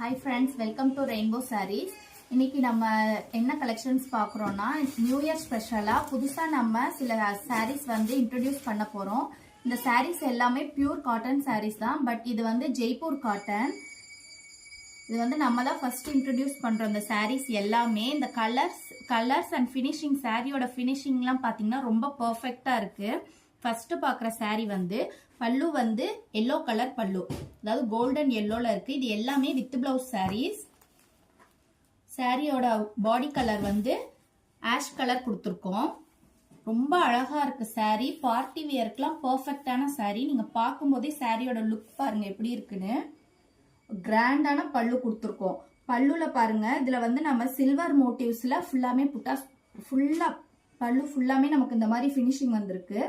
Hi friends, welcome to Rainbow Sarees. இன்னைக்கு நம்ம என்ன கலெக்ஷன்ஸ் பார்க்குறோம்னா நியூ இயர் ஸ்பெஷலாக புதுசாக நம்ம சில சாரீஸ் வந்து இன்ட்ரடியூஸ் பண்ண போகிறோம். இந்த சாரீஸ் எல்லாமே பியூர் காட்டன் சாரீஸ் தான். பட் இது வந்து ஜெய்ப்பூர் காட்டன். இது வந்து நம்ம தான் ஃபர்ஸ்ட் இன்ட்ரடியூஸ் பண்ணுறோம். இந்த சாரீஸ் எல்லாமே இந்த கலர்ஸ் அண்ட் ஃபினிஷிங், சாரியோட ஃபினிஷிங்லாம் பார்த்தீங்கன்னா ரொம்ப பர்ஃபெக்டாக இருக்குது. ஃபர்ஸ்ட் பார்க்குற சாரீ வந்து பல்லு வந்து எல்லோ கலர் பல்லு, அதாவது கோல்டன் எல்லோல இருக்கு. இது எல்லாமே வித் பிளவுஸ் சாரீஸ். சாரியோட பாடி கலர் வந்து ஆஷ் கலர் கொடுத்துருக்கோம். ரொம்ப அழகா இருக்கு சாரீ. பார்ட்டி வியர்க்குலாம் பர்ஃபெக்டான சாரீ. நீங்க பார்க்கும்போதே சாரியோட லுக் பாருங்க எப்படி இருக்குன்னு. கிராண்டான பல்லு கொடுத்துருக்கோம். பல்லுல பாருங்க, இதுல வந்து நம்ம சில்வர் மோட்டிவ்ஸ்ல ஃபுல்லாமே பல்லு ஃபுல்லாமே நமக்கு இந்த மாதிரி ஃபினிஷிங் வந்திருக்கு.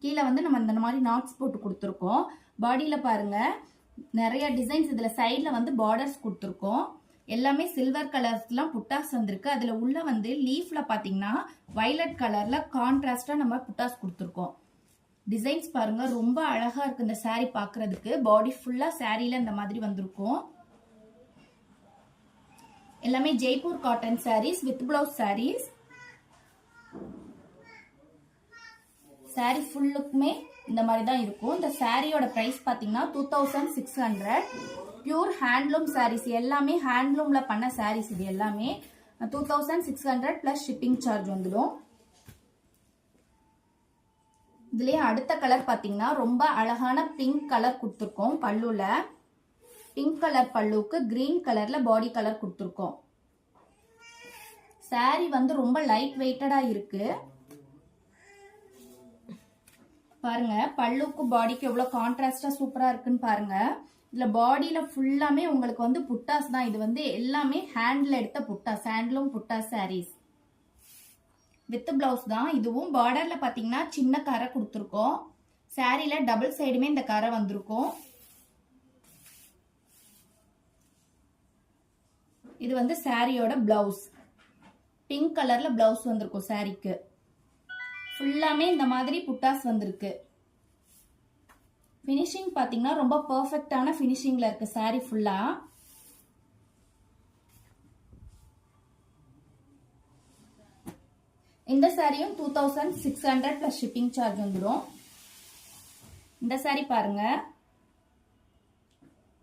கீழே வந்து நம்ம இந்த மாதிரி நாட்ஸ் போட்டு கொடுத்துருக்கோம். பாடியில பாருங்க நிறைய டிசைன்ஸ், இதுல சைட்ல வந்து பார்டர்ஸ் கொடுத்துருக்கோம். எல்லாமே சில்வர் கலர்ஸ்லாம் புட்டாஸ் வந்திருக்கு. அதுல உள்ள வந்து லீஃப்ல பாத்தீங்கன்னா வயலட் கலர்ல கான்ட்ராஸ்டா நம்ம புட்டாஸ் கொடுத்துருக்கோம். டிசைன்ஸ் பாருங்க ரொம்ப அழகா இருக்கு இந்த சாரீ பாக்குறதுக்கு. பாடி ஃபுல்லா சாரீல இந்த மாதிரி வந்திருக்கும். எல்லாமே Jaipur cotton saris with blouse saris. Sari ஃபுல்லுக்குமே இந்த மாதிரி தான் இருக்கும். இந்த சாரியோட பிரைஸ் பாத்தீங்கன்னா 2600. பியூர் ஹேண்ட்லூம் சாரீஸ், எல்லாமே ஹேண்ட்லூம்ல பண்ண சாரீஸ். இது எல்லாமே 2600 பிளஸ் ஷிப்பிங் சார்ஜ் வந்துடும். இதுலயே அடுத்த கலர் பாத்தீங்கன்னா ரொம்ப அழகான பிங்க் கலர் கொடுத்துருக்கோம். பல்லுல பிங்க் கலர் பல்லுக்கு கிரீன் கலர்ல பாடி கலர் கொடுத்துருக்கோம். சாரீ வந்து ரொம்ப லைட் வெயிட்டடா இருக்கு பாருங்க. பல்லுக்கு பாடிக்கு எவ்வளவு கான்ட்ராஸ்டா சூப்பரா இருக்குன்னு பாருங்க. இதுல பாடியில ஃபுல்லாமே உங்களுக்கு வந்து புட்டாஸ் தான். இது வந்து எல்லாமே ஹேண்ட்ல எடுத்த புட்டாஸ், handloom buttas saris with blouse தான். இதுவும் பார்டர்ல பாத்தீங்கன்னா சின்ன கரை கொடுத்துருக்கோம். சாரீல டபுள் சைடுமே இந்த கரை வந்திருக்கும். இது வந்து சாரியோட பிளவுஸ். பிங்க் கலர்ல பிளவுஸ் வந்திருக்கும். சாரிக்கு ஃபுல்லாமே இந்த மாதிரி புட்டாஸ் வந்திருக்கு. ஃபினிஷிங் பாத்தீங்கன்னா ரொம்ப பெர்ஃபெக்ட்டான ஃபினிஷிங்ல இருக்கு சாரி ஃபுல்லா. இந்த சாரியும் 2600 பிளஸ் ஷிப்பிங் சார்ஜ் வந்துடும். இந்த சாரி பாருங்க,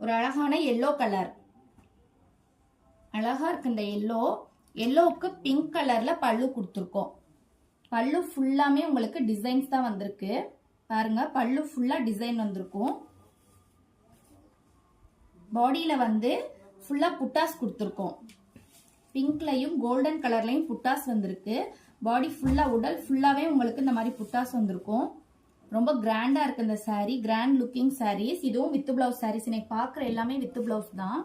ஒரு அழகான எல்லோ கலர், அழகா இருக்கு இந்த எல்லோ. எல்லோவுக்கு பிங்க் கலர்ல பல்லு கொடுத்துருக்கோம். பல்லு ஃபுல்லாமே உங்களுக்கு டிசைன்ஸ் தான் வந்திருக்கு பாருங்க. பல்லு ஃபுல்லா டிசைன் வந்திருக்கும். பாடியில வந்து ஃபுல்லா புட்டாஸ் கொடுத்துருக்கோம். பிங்க்லயும் கோல்டன் கலர்லயும் புட்டாஸ் வந்திருக்கு. பாடி ஃபுல்லா, உடல் ஃபுல்லாவே உங்களுக்கு இந்த மாதிரி புட்டாஸ் வந்திருக்கும். ரொம்ப கிராண்டா இருக்கு இந்த சாரீ. Grand looking saris. இதுவும் வித் பிளவுஸ் சாரீஸ். இன்னைக்கு பாக்குற எல்லாமே வித் பிளவுஸ் தான்.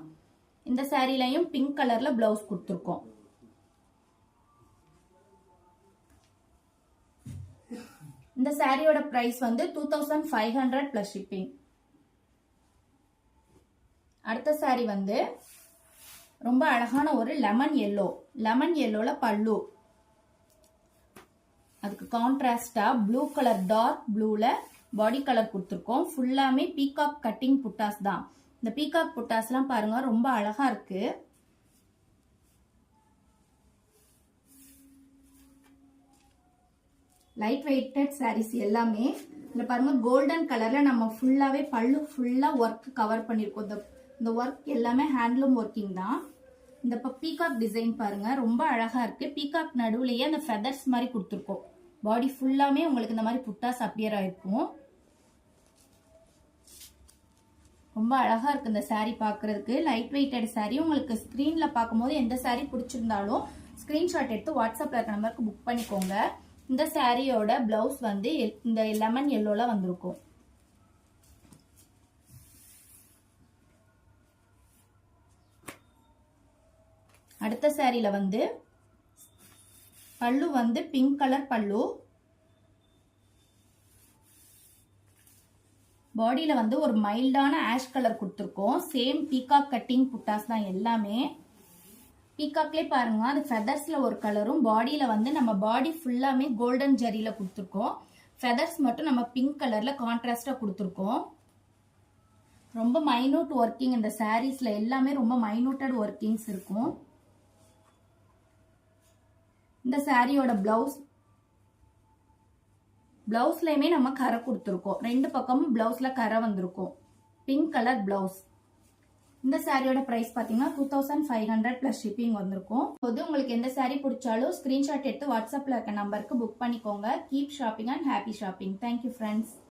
இந்த சாரீலையும் பிங்க் கலர்ல பிளவுஸ் கொடுத்துருக்கோம். இந்த சாரியோட பிரைஸ் வந்து 2500 பிளஸ் ஷிப்பிங். அடுத்த சாரி வந்து ரொம்ப அழகான ஒரு லெமன் எல்லோ. லெமன் எல்லோல பல்லு, அதுக்கு கான்ட்ராஸ்டா ப்ளூ கலர், டார்க் ப்ளூல பாடி கலர் கொடுத்துருக்கோம். ஃபுல்லாமே பீகாக் கட்டிங் புட்டாஸ் தான். இந்த பீகாக் புட்டாஸ்லாம் பாருங்க ரொம்ப அழகா இருக்கு. லைட் வெயிட்டட் சாரீஸ் எல்லாமே. இதுல பாருங்க கோல்டன் கலர்ல நம்ம ஃபுல்லாவே பல்லு ஃபுல்லா ஒர்க் கவர் பண்ணிருக்கோம். இந்த ஒர்க் எல்லாமே ஹேண்ட்லூம் ஒர்க்கிங் தான். இந்த பீகாக் டிசைன் பாருங்க ரொம்ப அழகா இருக்கு. பீகாக் நடுவுலயே அந்த ஃபெதர்ஸ் மாதிரி கொடுத்துருக்கோம். பாடி ஃபுல்லாமே உங்களுக்கு இந்த மாதிரி புட்டாஸ் அப்பியர் ஆயிருக்கும். ரொம்ப அழகா இருக்கு இந்த சாரீ பாக்குறதுக்கு. Light weighted saree. உங்களுக்கு ஸ்கிரீன்ல பார்க்கும்போது எந்த சாரீ பிடிச்சிருந்தாலும் ஸ்கிரீன்ஷாட் எடுத்து வாட்ஸ்அப்ல இருக்க நம்பருக்கு புக் பண்ணிக்கோங்க. இந்த சாரியோட பிளவுஸ் வந்து இந்த லெமன் எல்லோல வந்திருக்கும். அடுத்த சாரியில வந்து பல்லு வந்து பிங்க் கலர் பல்லு. பாடியில வந்து ஒரு மைல்டான ஆஷ் கலர் கொடுத்துருக்கோம். சேம் பீகாக் கட்டிங் புட்டாஸ் தான் எல்லாமே. பீகாக்லே பாருங்க, அது ஃபெதர்ஸ்ல ஒரு கலரும், பாடியில வந்து நம்ம பாடி ஃபுல்லாமே கோல்டன் ஜரியில கொடுத்துருக்கோம். ஃபெதர்ஸ் மட்டும் நம்ம பிங்க் கலர்ல கான்ட்ராஸ்டா கொடுத்துருக்கோம். ரொம்ப மைனூட் ஒர்க்கிங் இந்த சாரீஸ்ல எல்லாமே ரொம்ப மைனூட்டட் ஒர்க்கிங்ஸ் இருக்கும். இந்த சாரியோட பிளவுஸ்லயுமே நம்ம கரை கொடுத்துருக்கோம். 2 பக்கமும் பிளவுஸ்ல கரை வந்திருக்கும். Pink colour blouse. இந்த சாரியோட பிரைஸ் பாத்தீங்கன்னா 2500 பிளஸ் ஷிப்பிங் வந்திருக்கும். உங்களுக்கு எந்த சாரி பிடிச்சாலும் ஸ்கிரீன்ஷாட் எடுத்து வாட்ஸ்அப்ல இருக்க நம்பருக்கு புக் பண்ணிக்கோங்க. Keep shopping and happy shopping. Thank you friends.